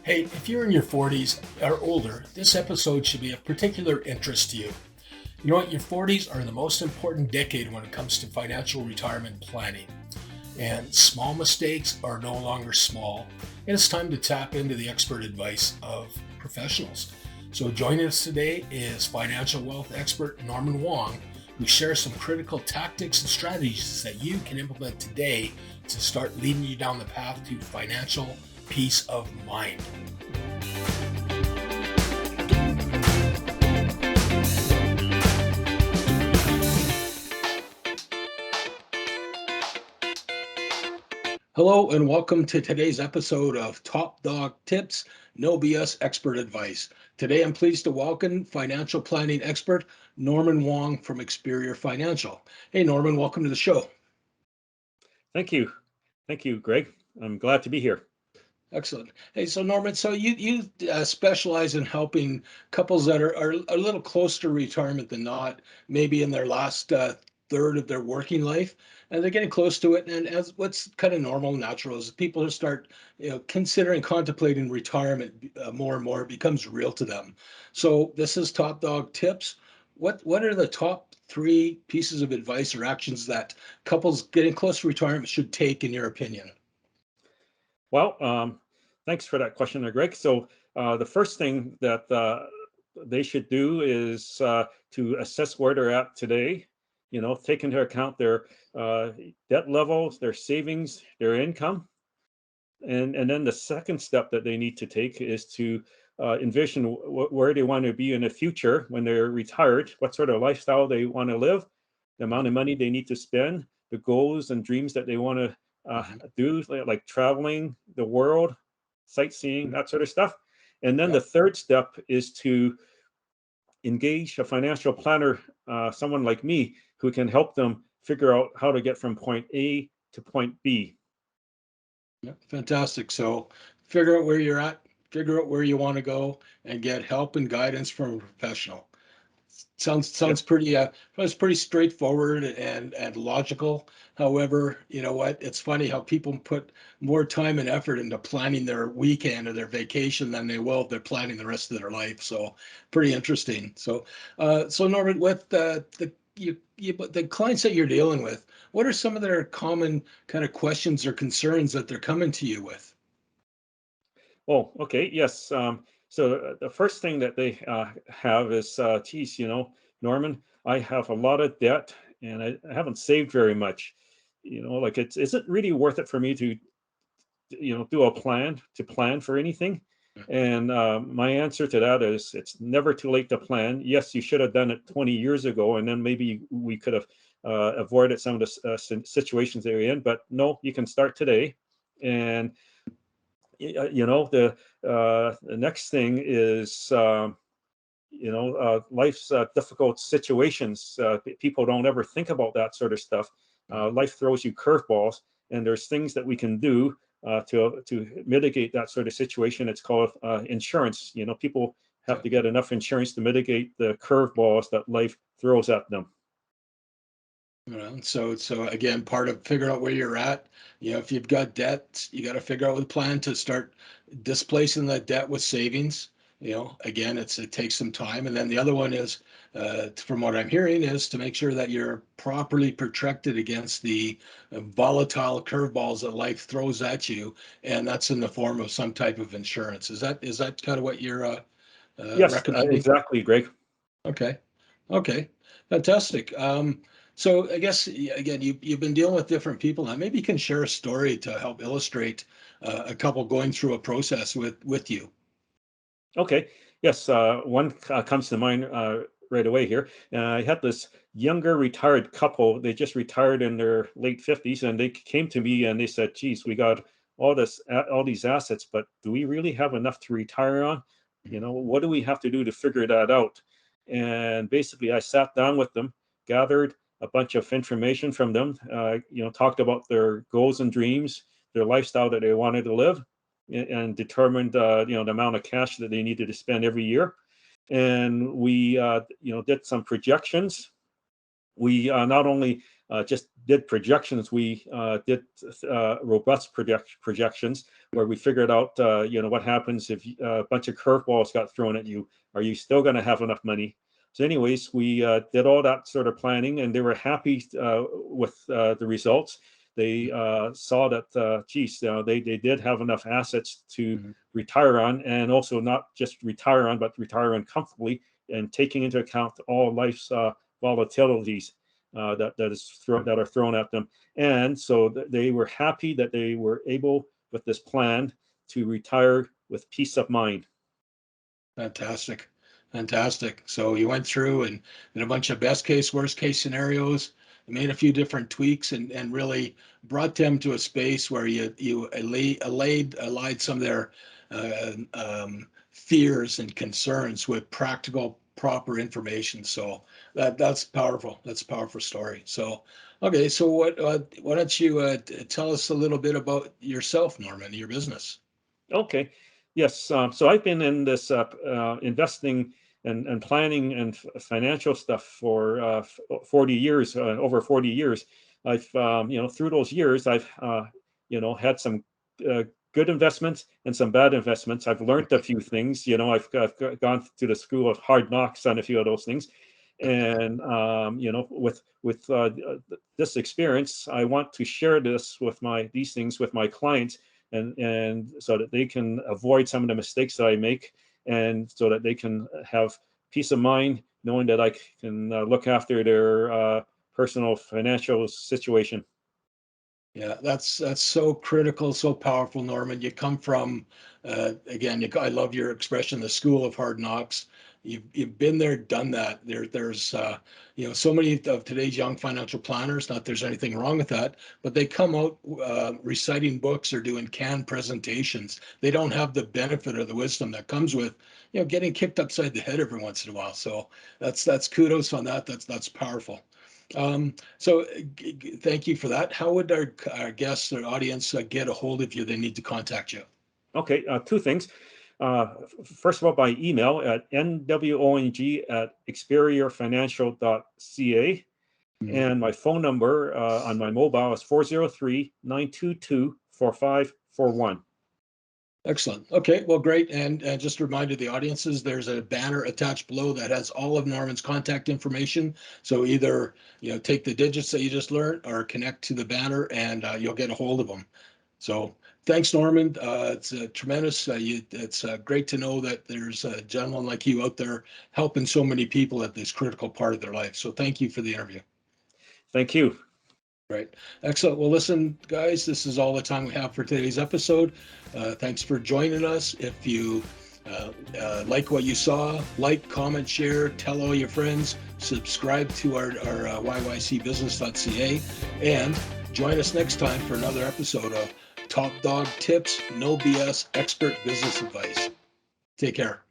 Hey, if you're in your 40s or older, this episode should be of particular interest to you. You know what? Your 40s are the most important decade when it comes to financial retirement planning. And small mistakes are no longer small. And it's time to tap into the expert advice of professionals. So, joining us today is financial wealth expert Norman Wong, who shares some critical tactics and strategies that you can implement today to start leading you down the path to financial peace of mind. Hello, and welcome to today's episode of Top Dog Tips, No BS Expert Advice. Today, I'm pleased to welcome financial planning expert Norman Wong from Experior Financial. Hey, Norman, welcome to the show. Thank you. Thank you, Greg. I'm glad to be here. Excellent. Hey, so Norman, so you specialize in helping couples that are a little closer to retirement than not, maybe in their last third of their working life, and they're getting close to it. And as what's kind of normal, natural is people who start, considering contemplating retirement more and more, it becomes real to them. So this is Top Dog Tips. What are the top three pieces of advice or actions that couples getting close to retirement should take, in your opinion? Well, thanks for that question there, Greg. So the first thing that they should do is to assess where they're at today. Take into account their debt levels, their savings, their income, and then the second step that they need to take is to envision where they want to be in the future when they're retired, what sort of lifestyle they want to live, the amount of money they need to spend, the goals and dreams that they want to Mhm. do, like traveling the world, sightseeing, that sort of stuff. And then Yeah. the third step is to engage a financial planner, someone like me, who can help them figure out how to get from point A to point B. Yeah, fantastic. So figure out where you're at, figure out where you want to go, and get help and guidance from a professional. Sounds Yes. pretty straightforward and logical. However, you know what? It's funny how people put more time and effort into planning their weekend or their vacation than they will if they're planning the rest of their life. So pretty interesting. So Norman, with the clients that you're dealing with, what are some of their common kind of questions or concerns that they're coming to you with? Oh, okay. Yes. So the first thing that they have is, geez, Norman, I have a lot of debt and I haven't saved very much. Like is it really worth it for me to, do a plan for anything? And my answer to that is it's never too late to plan. Yes, you should have done it 20 years ago, and then maybe we could have avoided some of the situations that you're in. But no, you can start today. And the next thing is life's difficult situations. People don't ever think about that sort of stuff. Life throws you curveballs, and there's things that we can do to mitigate that sort of situation. It's called insurance. People have Okay. to get enough insurance to mitigate the curveballs that life throws at them. So again, part of figuring out where you're at, if you've got debt, you got to figure out a plan to start displacing that debt with savings. Again, it takes some time. And then the other one is, from what I'm hearing, is to make sure that you're properly protected against the volatile curveballs that life throws at you, and that's in the form of some type of insurance. Is that kind of what you're Yes, recommending? exactly, Greg. Okay. Okay. Fantastic. So I guess again, you've been dealing with different people now. Maybe you can share a story to help illustrate a couple going through a process with you. Okay. Yes. One comes to mind right away here. I had this younger retired couple. They just retired in their late 50s, and they came to me and they said, "Geez, we got all these assets, but do we really have enough to retire on? What do we have to do to figure that out?" And basically, I sat down with them, gathered a bunch of information from them. Talked about their goals and dreams, their lifestyle that they wanted to live, and determined the amount of cash that they needed to spend every year. And we did some projections, we not only just did projections, we did robust projections where we figured out, what happens if a bunch of curveballs got thrown at you. Are you still going to have enough money? So anyways, we did all that sort of planning, and they were happy with the results. They saw that, they did have enough assets to retire on, and also not just retire on, but retire on comfortably, and taking into account all life's volatilities that are thrown at them. And so they were happy that they were able, with this plan, to retire with peace of mind. Fantastic. Fantastic. So you went through and did a bunch of best case, worst case scenarios, made a few different tweaks, and really brought them to a space where you allayed some of their fears and concerns with practical, proper information. So that's powerful. That's a powerful story. So, okay. So why don't you tell us a little bit about yourself, Norman, your business? Okay. Yes. So I've been in this investing and planning and financial stuff for 40 years, over 40 years. I've, through those years, I've, had some good investments and some bad investments. I've learned a few things. I've gone to the school of hard knocks on a few of those things. And, with this experience, I want to share these things with my clients, and so that they can avoid some of the mistakes that I make, and so that they can have peace of mind knowing that I can look after their personal financial situation. Yeah, that's so critical, so powerful, Norman. You come from, again, I love your expression, the school of hard knocks. You've been there, done that. There's so many of today's young financial planners. Not there's anything wrong with that, but they come out reciting books or doing canned presentations. They don't have the benefit or the wisdom that comes with getting kicked upside the head every once in a while. So that's kudos on that. That's powerful. So thank you for that. How would our guests or audience get a hold of you? They need to contact you. Okay, two things. First of all, by email at nwong@experiorfinancial.ca. And my phone number on my mobile is 403-922-4541. Excellent. Okay, well, great. And just a reminder to the audiences, there's a banner attached below that has all of Norman's contact information. So either take the digits that you just learned or connect to the banner, and you'll get a hold of them. So thanks, Norman. It's tremendous. It's great to know that there's a gentleman like you out there helping so many people at this critical part of their life. So thank you for the interview. Thank you. Right. Excellent. Well, listen, guys, this is all the time we have for today's episode. Thanks for joining us. If you like what you saw, like, comment, share, tell all your friends, subscribe to our yycbusiness.ca, and join us next time for another episode of Top Dog Tips, No BS, Expert Business Advice. Take care.